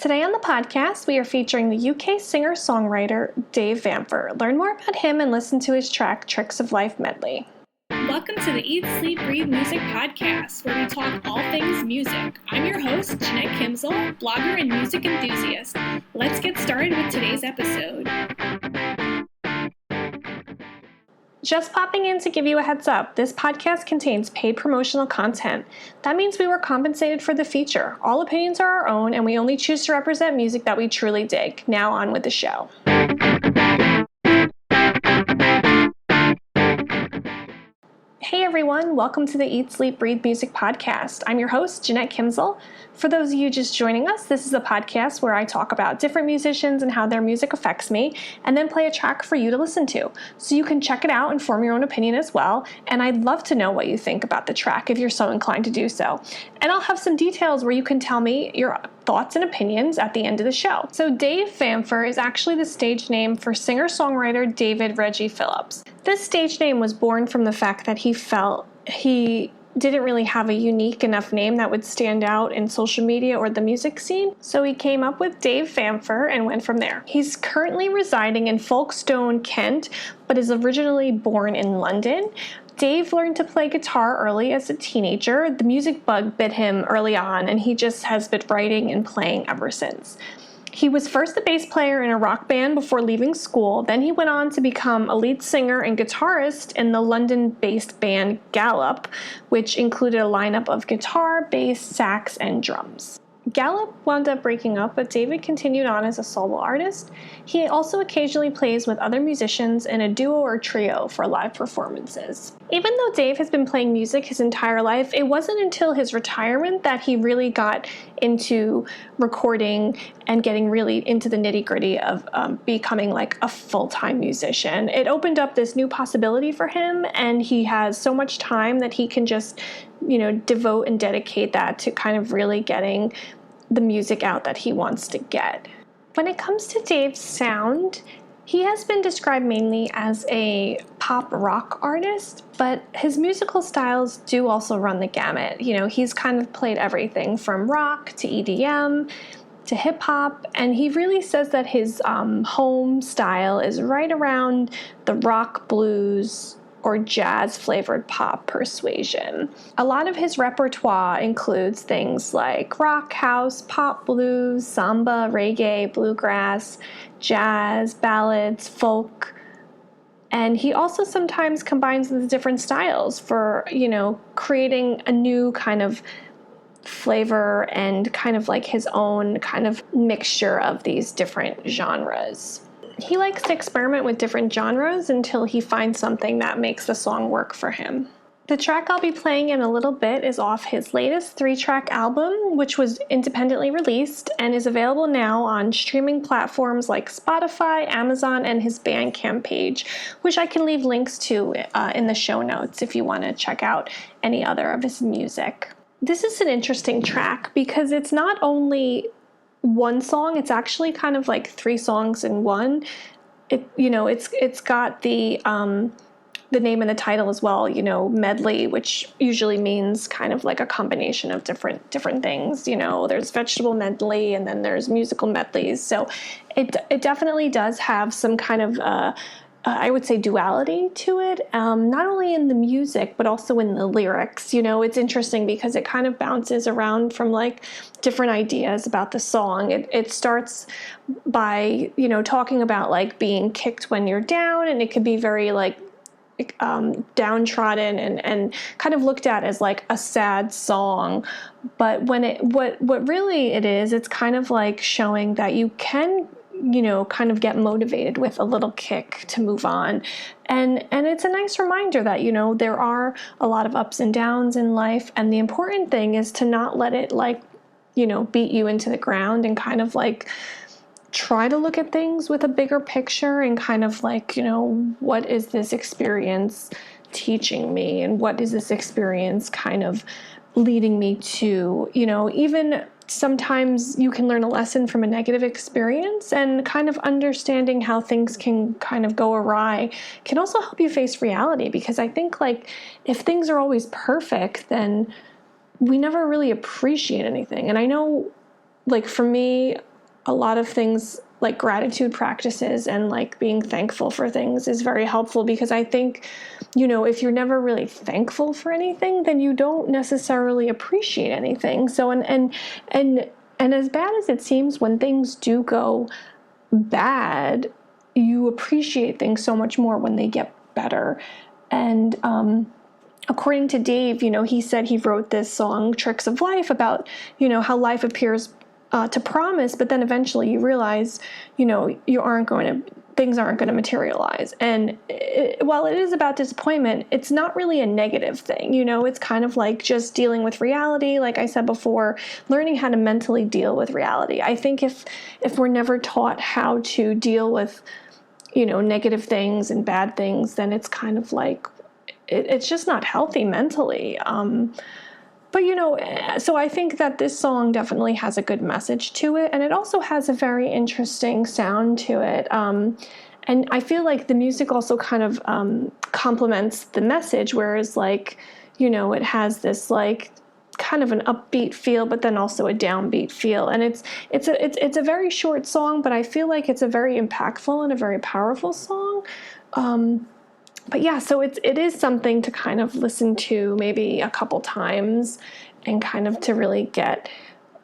Today on the podcast, we are featuring the UK singer-songwriter Dave Vamfer. Learn more about him and listen to his track, Tricks of Life Medley. Welcome to the Eat, Sleep, Breathe Music podcast, where we talk all things music. I'm your host, Jeanette Kimsel, blogger and music enthusiast. Let's get started with today's episode. Just popping in to give you a heads up, this podcast contains paid promotional content. That means we were compensated for the feature. All opinions are our own, and we only choose to represent music that we truly dig. Now on with the show. Hey everyone, welcome to the Eat, Sleep, Breathe Music podcast. I'm your host, Jeanette Kimsel. For those of you just joining us, this is a podcast where I talk about different musicians and how their music affects me, and then play a track for you to listen to. So you can check it out and form your own opinion as well, and I'd love to know what you think about the track if you're so inclined to do so. And I'll have some details where you can tell me your thoughts and opinions at the end of the show. So Dave Vamfer is actually the stage name for singer-songwriter David Reggie Phillips. This stage name was born from the fact that he felt he didn't really have a unique enough name that would stand out in social media or the music scene, so he came up with Dave Vamfer and went from there. He's currently residing in Folkestone, Kent, but is originally born in London. Dave learned to play guitar early as a teenager. The music bug bit him early on, and he just has been writing and playing ever since. He was first a bass player in a rock band before leaving school. Then he went on to become a lead singer and guitarist in the London-based band Gallop, which included a lineup of guitar, bass, sax, and drums. Gallop wound up breaking up, but David continued on as a solo artist. He also occasionally plays with other musicians in a duo or trio for live performances. Even though Dave has been playing music his entire life, it wasn't until his retirement that he really got into recording and getting really into the nitty-gritty of becoming like a full-time musician. It opened up this new possibility for him, and he has so much time that he can just, devote and dedicate that to kind of really getting the music out that he wants to get. When it comes to Dave's sound, he has been described mainly as a pop rock artist, but his musical styles do also run the gamut. He's kind of played everything from rock to EDM to hip hop, and he really says that his home style is right around the rock, blues, or jazz-flavored pop persuasion. A lot of his repertoire includes things like rock, house, pop, blues, samba, reggae, bluegrass, jazz, ballads, folk, and he also sometimes combines the different styles for, creating a new kind of flavor and kind of like his own kind of mixture of these different genres. He likes to experiment with different genres until he finds something that makes the song work for him. The track I'll be playing in a little bit is off his latest 3-track album, which was independently released and is available now on streaming platforms like Spotify, Amazon, and his Bandcamp page, which I can leave links to in the show notes if you want to check out any other of his music. This is an interesting track because it's not only one song, it's actually kind of like 3 songs in one. It's got the name and the title as well, medley, which usually means kind of like a combination of different things. There's vegetable medley and then there's musical medleys. So it definitely does have some kind of I would say duality to it, not only in the music, but also in the lyrics. It's interesting because it kind of bounces around from like different ideas about the song. It starts by, talking about like being kicked when you're down, and it could be very like downtrodden and kind of looked at as like a sad song. But what really it is, it's kind of like showing that you can kind of get motivated with a little kick to move on. And it's a nice reminder that, there are a lot of ups and downs in life. And the important thing is to not let it beat you into the ground, and kind of like try to look at things with a bigger picture and kind of like, what is this experience teaching me? And what is this experience kind of leading me to? Even sometimes you can learn a lesson from a negative experience, and kind of understanding how things can kind of go awry can also help you face reality, because I think like if things are always perfect, then we never really appreciate anything. And I know like for me, a lot of things like gratitude practices and like being thankful for things is very helpful, because I think, if you're never really thankful for anything, then you don't necessarily appreciate anything. So, and as bad as it seems, when things do go bad, you appreciate things so much more when they get better. And, according to Dave, he said he wrote this song, Tricks of Life, about, how life appears to promise, but then eventually you realize, things aren't going to materialize. And while it is about disappointment, it's not really a negative thing. It's kind of like just dealing with reality. Like I said before, learning how to mentally deal with reality. I think if we're never taught how to deal with, negative things and bad things, then it's kind of like, it's just not healthy mentally. But, so I think that this song definitely has a good message to it, and it also has a very interesting sound to it. And I feel like the music also kind of complements the message, whereas like, it has this like kind of an upbeat feel, but then also a downbeat feel. And it's a very short song, but I feel like it's a very impactful and a very powerful song. But yeah, so it is something to kind of listen to maybe a couple times and kind of to really get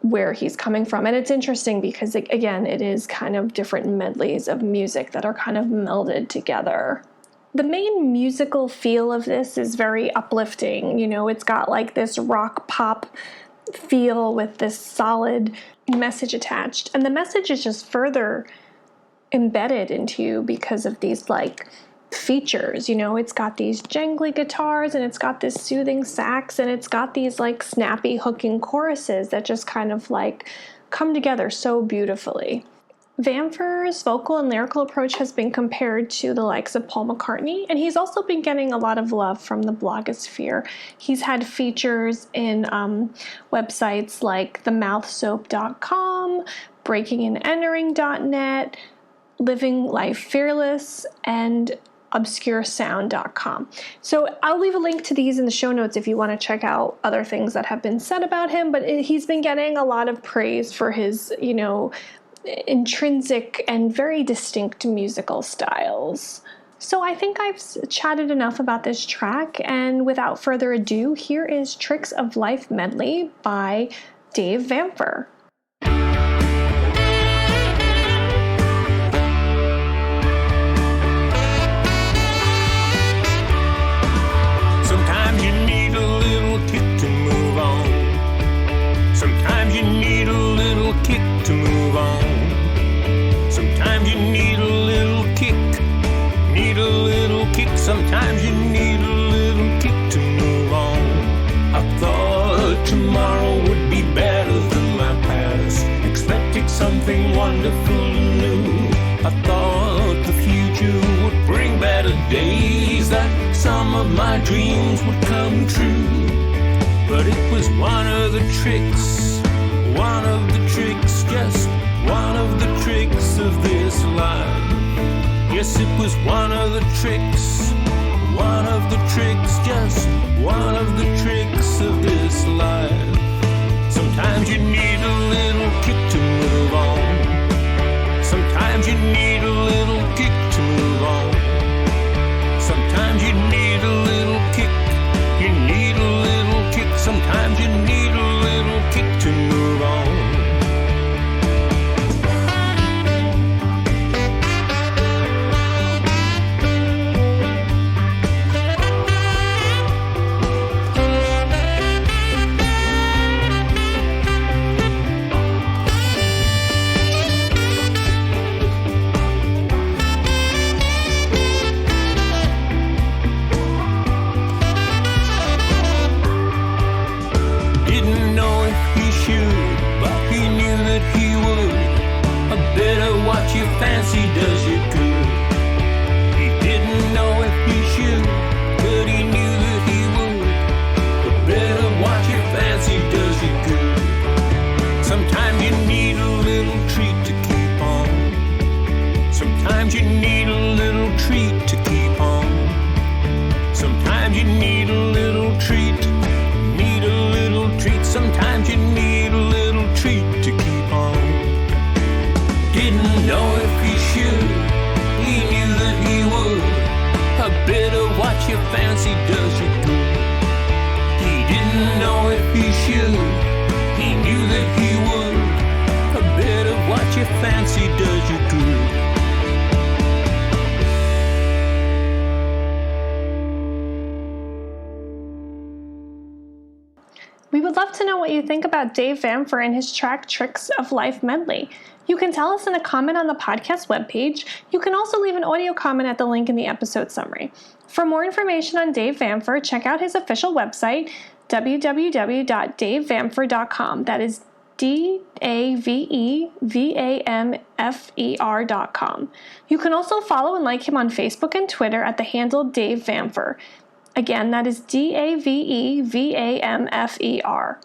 where he's coming from. And it's interesting because, again, it is kind of different medleys of music that are kind of melded together. The main musical feel of this is very uplifting. It's got like this rock pop feel with this solid message attached. And the message is just further embedded into you because of these like features. It's got these jangly guitars, and it's got this soothing sax, and it's got these like snappy hooking choruses that just kind of like come together so beautifully. Vamfer's vocal and lyrical approach has been compared to the likes of Paul McCartney, and he's also been getting a lot of love from the blogosphere. He's had features in websites like themouthsoap.com, breakingandentering.net, Living Life Fearless, and obscuresound.com. So I'll leave a link to these in the show notes if you want to check out other things that have been said about him, but he's been getting a lot of praise for his, intrinsic and very distinct musical styles. So I think I've chatted enough about this track, and without further ado, here is Tricks of Life Medley by Dave Vamfer. Sometimes you need a little kick to move on. Sometimes you need a little kick to move on. Sometimes you need a little kick, sometimes you need a little kick to move on. I thought tomorrow would be better than my past, expecting something wonderful and new. I thought the future would bring better days, that some of my dreams would come true. But it was one of the tricks, just one of the tricks of this life. Yes, it was one of the tricks, just one of the tricks of this life. Sometimes you need a little kick to move on. Sometimes you need a little kick to move on. Sometimes you need a little kick, sometimes you need a little kick to move on. Fancy does you good. He didn't know if he should, but he knew that he would. But better watch your fancy does you good. Sometimes you need a little treat to keep on. Sometimes you need a little treat to keep on. Sometimes you need a little treat, Sometimes you need a little treat to keep on. fancy does you good. He didn't know if he should, he knew that he would. A bit of what you fancy does you good. We would love to know what you think about Dave Vamfer and his track Tricks of Life Medley. You can tell us in a comment on the podcast webpage. You can also leave an audio comment at the link in the episode summary. For more information on Dave Vamfer, check out his official website, www.davevamfer.com. That is DAVEVAMFER.com. You can also follow and like him on Facebook and Twitter at the handle Dave Vamfer. Again, that is DAVEVAMFER.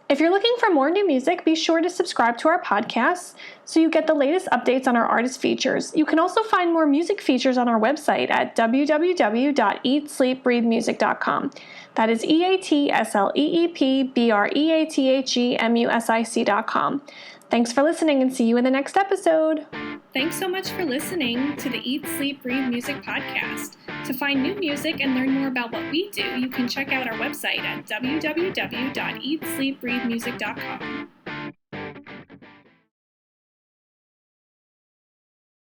If you're looking for more new music, be sure to subscribe to our podcast so you get the latest updates on our artist features. You can also find more music features on our website at www.eatsleepbreathemusic.com. That is EATSLEEPBREATHEMUSIC.com. Thanks for listening and see you in the next episode. Thanks so much for listening to the Eat, Sleep, Breathe Music podcast. To find new music and learn more about what we do, you can check out our website at www.eatsleepbreathemusic.com.